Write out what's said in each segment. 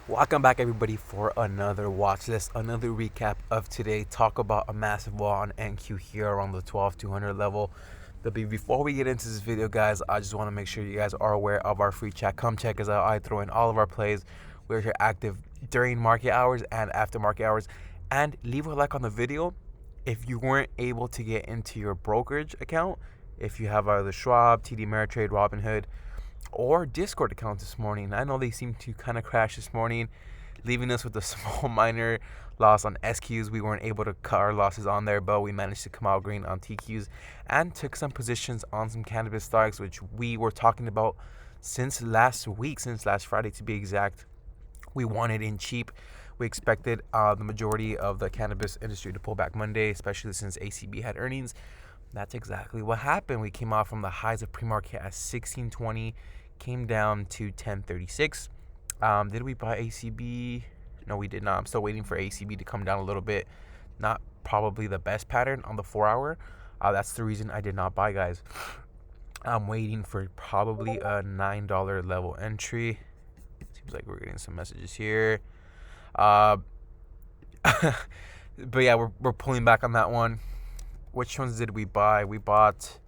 Welcome back, everybody, for another watch list, another recap of today. Talk about a massive wall on NQ here around the 12,200 level. But before we get into this video, guys, I just want to make sure you guys are aware of our free chat. Come check us out. I throw in all of our plays. We're here active during market hours and after market hours. And leave a like on the video if you weren't able to get into your brokerage account. If you have either Schwab, TD Ameritrade, Robinhood, or Discord account this morning. I know they seem to kind of crash this morning, leaving us with a small minor loss on SQs. We weren't able to cut our losses on there, but we managed to come out green on TQs and took some positions on some cannabis stocks, which we were talking about since last week, since last Friday to be exact. We wanted in cheap. We expected the majority of the cannabis industry to pull back Monday, especially since ACB had earnings. That's exactly what happened. We came out from the highs of pre-market at 1620, came down to 1036. Did we buy ACB? No, we did not. I'm still waiting for ACB to come down a little bit. Not probably the best pattern on the 4-hour. That's the reason I did not buy, guys. I'm waiting for probably a $9 level entry. Seems like we're getting some messages here. But yeah, we're pulling back on that one. Which ones did we buy? We bought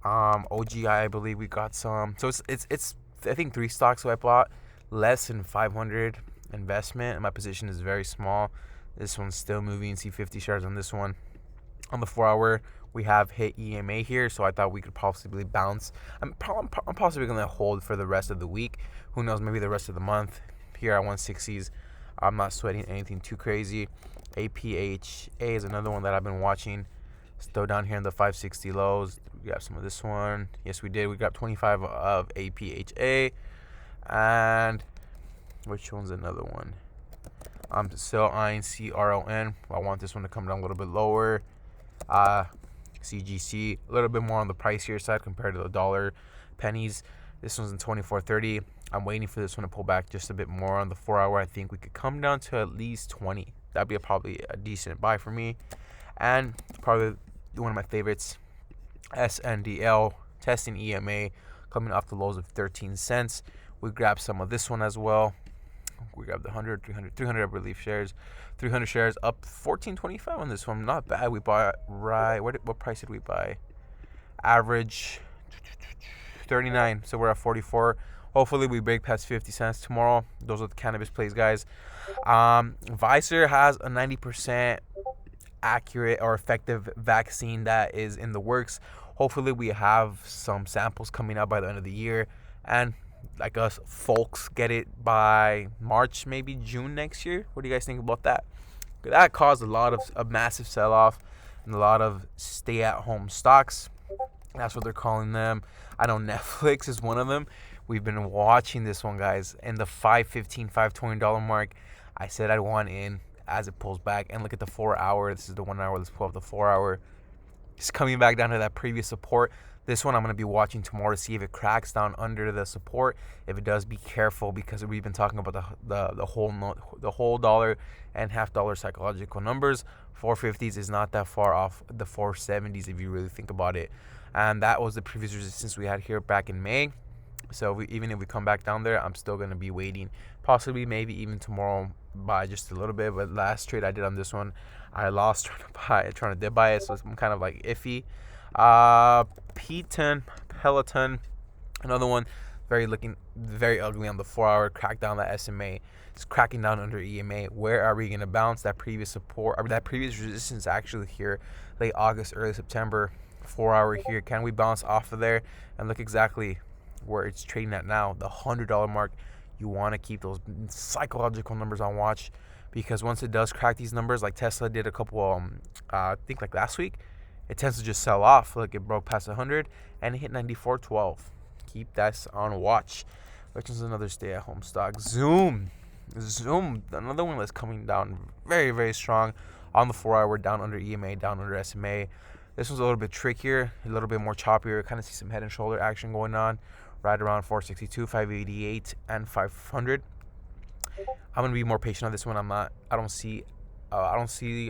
OGI, I believe we got some. So it's I think 3 stocks that I bought, less than 500 investment, and my position is very small. This one's still moving. See 50 shares on this one. On the 4-hour, we have hit EMA here, so I thought we could possibly bounce. I'm possibly going to hold for the rest of the week. Who knows, maybe the rest of the month. Here at 160s, I'm not sweating anything too crazy. APHA is another one that I've been watching. Still down here in the 560 lows. We got some of this one. Yes, we did. We got 25 of APHA. And which one's another one? I'm still eyeing CRON. I want this one to come down a little bit lower. CGC, a little bit more on the pricier side compared to the dollar pennies. This one's in 24.30. I'm waiting for this one to pull back just a bit more on the 4-hour. I think we could come down to at least 20. That'd be probably a decent buy for me. And probably one of my favorites, SNDL, testing EMA, coming off the lows of 13 cents. We grabbed some of this one as well. We grabbed the 100, 300 I believe shares. 300 shares up 14.25 on this one. Not bad. We bought right. What price did we buy? Average 39. So we're at 44. Hopefully we break past 50 cents tomorrow. Those are the cannabis plays, guys. Pfizer has a 90% accurate or effective vaccine that is in the works. Hopefully we have some samples coming out by the end of the year, and like us folks get it by March, maybe June next year. What do you guys think about that? That caused a massive sell-off and a lot of stay-at-home stocks. That's what they're calling them. I know Netflix is one of them. We've been watching this one, guys, in the $5.15, $5.20 mark. I said I'd want in as it pulls back. And look at the 4-hour. This is the 1-hour. Let's pull up the 4-hour. It's coming back down to that previous support. This one I'm going to be watching tomorrow to see if it cracks down under the support. If it does, be careful, because we've been talking about the whole dollar and half dollar psychological numbers. 450s is not that far off the 470s if you really think about it. And that was the previous resistance we had here back in May. So even if we come back down there, I'm still going to be waiting. Possibly, maybe even tomorrow by just a little bit. But last trade I did on this one, I lost trying to dip buy it. So I'm kind of like iffy. Pton, Peloton, another one, very ugly on the 4-hour. Crack down that SMA. It's cracking down under EMA. Where are we going to bounce? That previous support, or that previous resistance actually here, late August, early September. 4-hour here. Can we bounce off of there? And look exactly where it's trading at now, the $100 mark. You want to keep those psychological numbers on watch, because once it does crack these numbers, like Tesla did a couple, I think like last week, it tends to just sell off. Look, it broke past 100 and it hit 94.12. Keep that on watch. Which is another stay-at-home stock. Zoom, another one that's coming down very, very strong on the 4-hour, down under EMA, down under SMA. This one's a little bit trickier, a little bit more choppier. Kind of see some head and shoulder action going on, right around 462, 588, and 500. I'm gonna be more patient on this one. I don't see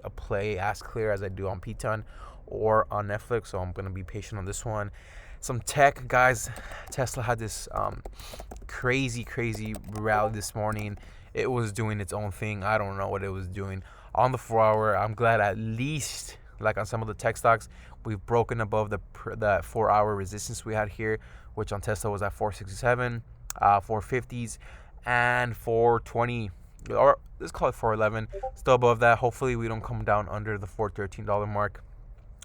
a play as clear as I do on Pton or on Netflix, so I'm gonna be patient on this one. Some tech, guys. Tesla had this crazy rally this morning. It was doing its own thing. I don't know what it was doing. On the 4-hour, I'm glad at least, like on some of the tech stocks, we've broken above the 4-hour resistance we had here, which on Tesla was at 467, 450s, and 420, or let's call it 411. Still above that. Hopefully we don't come down under the $413 mark.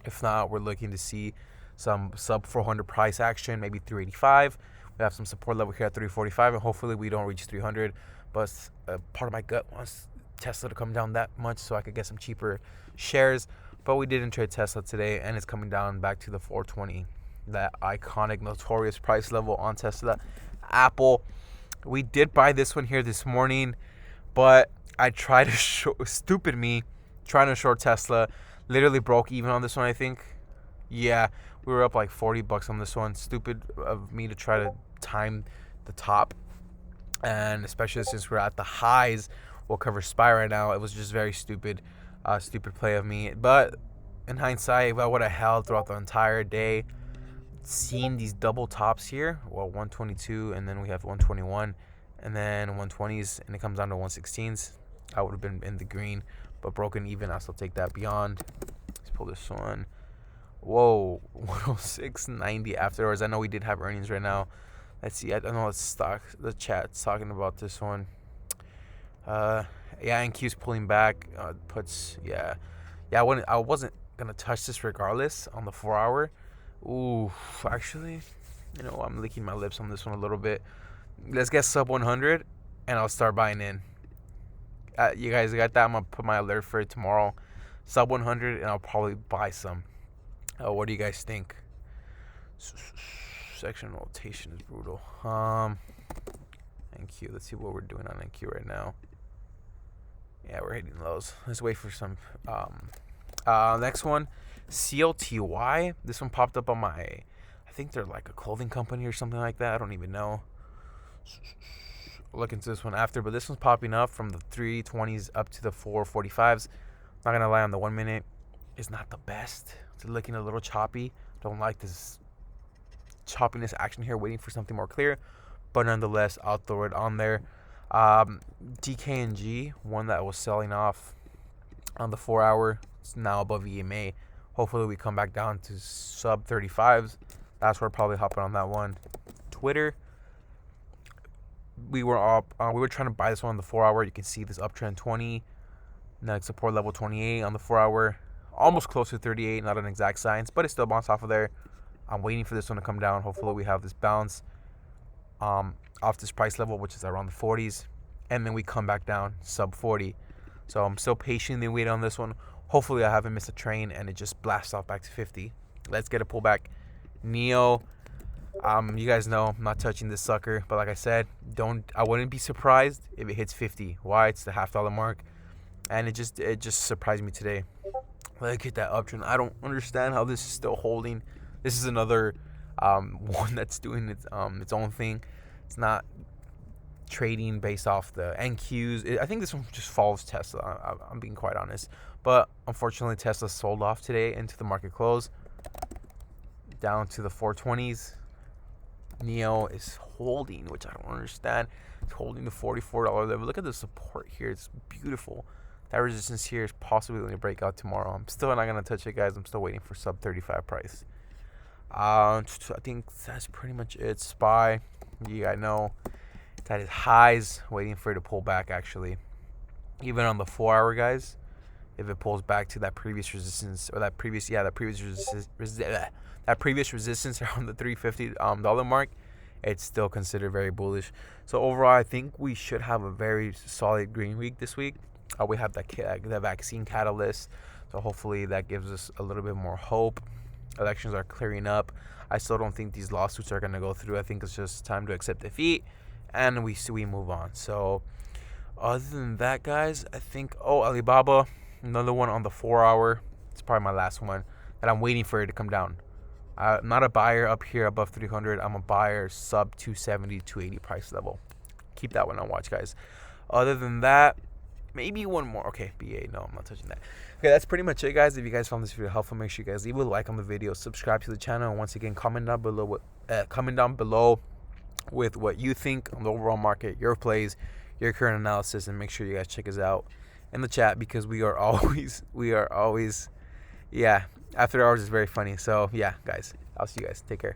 If not, we're looking to see some sub 400 price action, maybe 385. We have some support level here at 345, and hopefully we don't reach 300. But part of my gut wants Tesla to come down that much so I could get some cheaper shares. But we didn't trade Tesla today, and it's coming down back to the 420, that iconic, notorious price level on Tesla. Apple, we did buy this one here this morning, but I tried to stupid me trying to short Tesla. Literally broke even on this one, I think. Yeah, we were up like $40 on this one. Stupid of me to try to time the top, and especially since we're at the highs, we'll cover SPY right now. It was just very stupid play of me. But in hindsight, if I would have held throughout the entire day, seen these double tops here, well, 122, and then we have 121, and then 120s, and it comes down to 116s, I would have been in the green. But broken even, I still take that beyond. Let's pull this one. Whoa, 106.90 afterwards. I know we did have earnings right now. Let's see. I don't know what the chat's talking about this one. Yeah, NQ's pulling back. I wasn't gonna touch this regardless on the 4-hour. Ooh, actually, I'm licking my lips on this one a little bit. Let's get sub 100, and I'll start buying in. You guys got that? I'm gonna put my alert for it tomorrow. Sub 100, and I'll probably buy some. What do you guys think? Section rotation is brutal. NQ. Let's see what we're doing on NQ right now. Yeah, we're hitting lows. Let's wait for some. Next one, CLTY. This one popped up on my. I think they're like a clothing company or something like that. I don't even know. Look into this one after, but this one's popping up from the 320s up to the 445s. Not gonna lie, on the 1 minute, it's not the best. It's looking a little choppy. Don't like this choppiness action here. Waiting for something more clear, but nonetheless, I'll throw it on there. DKNG, one that was selling off on the 4-hour, it's now above EMA. Hopefully, we come back down to sub 35s. That's where I'll probably hop on that one. Twitter. We were up. We were trying to buy this one on the 4-hour. You can see this uptrend 20. Next support level 28 on the 4-hour. Almost close to 38. Not an exact science, but it still bounced off of there. I'm waiting for this one to come down. Hopefully we have this bounce off this price level, which is around the 40s, and then we come back down sub 40. So I'm still patiently waiting on this one. Hopefully I haven't missed a train and it just blasts off back to 50. Let's get a pullback. Neo. You guys know I'm not touching this sucker, but like I said, I wouldn't be surprised if it hits 50. Why? It's the $half mark, and it just surprised me today. Look at that uptrend. I don't understand how this is still holding. This is another one that's doing its own thing. It's not trading based off the NQs. I think this one just follows Tesla. I'm being quite honest, but unfortunately Tesla sold off today into the market close down to the 420s. Neo is holding, which I don't understand. It's holding the $44 level. Look at the support here. It's beautiful. That resistance here is possibly going to break out tomorrow. I'm still not going to touch it, guys. I'm still waiting for sub 35 price. I think that's pretty much it. SPY. Yeah, I know. It's at its highs. Waiting for it to pull back, actually. Even on the 4-hour, guys. If it pulls back to that previous resistance, or that previous resistance around the $350 mark, it's still considered very bullish. So overall, I think we should have a very solid green week this week. We have the vaccine catalyst, so hopefully that gives us a little bit more hope. Elections are clearing up. I still don't think these lawsuits are going to go through. I think it's just time to accept defeat, and we move on. So other than that, guys, I think Alibaba, another one on the 4-hour. It's probably my last one that I'm waiting for it to come down. I'm not a buyer up here above 300. I'm a buyer sub 270, 280 price level. Keep that one on watch, guys. Other than that, maybe one more. Okay, BA. No, I'm not touching that. Okay, that's pretty much it, guys. If you guys found this video helpful, make sure you guys leave a like on the video, subscribe to the channel, and once again, comment down below with what you think on the overall market, your plays, your current analysis, and make sure you guys check us out in the chat, because we are always, yeah, after hours is very funny. So yeah, guys, I'll see you guys. Take care.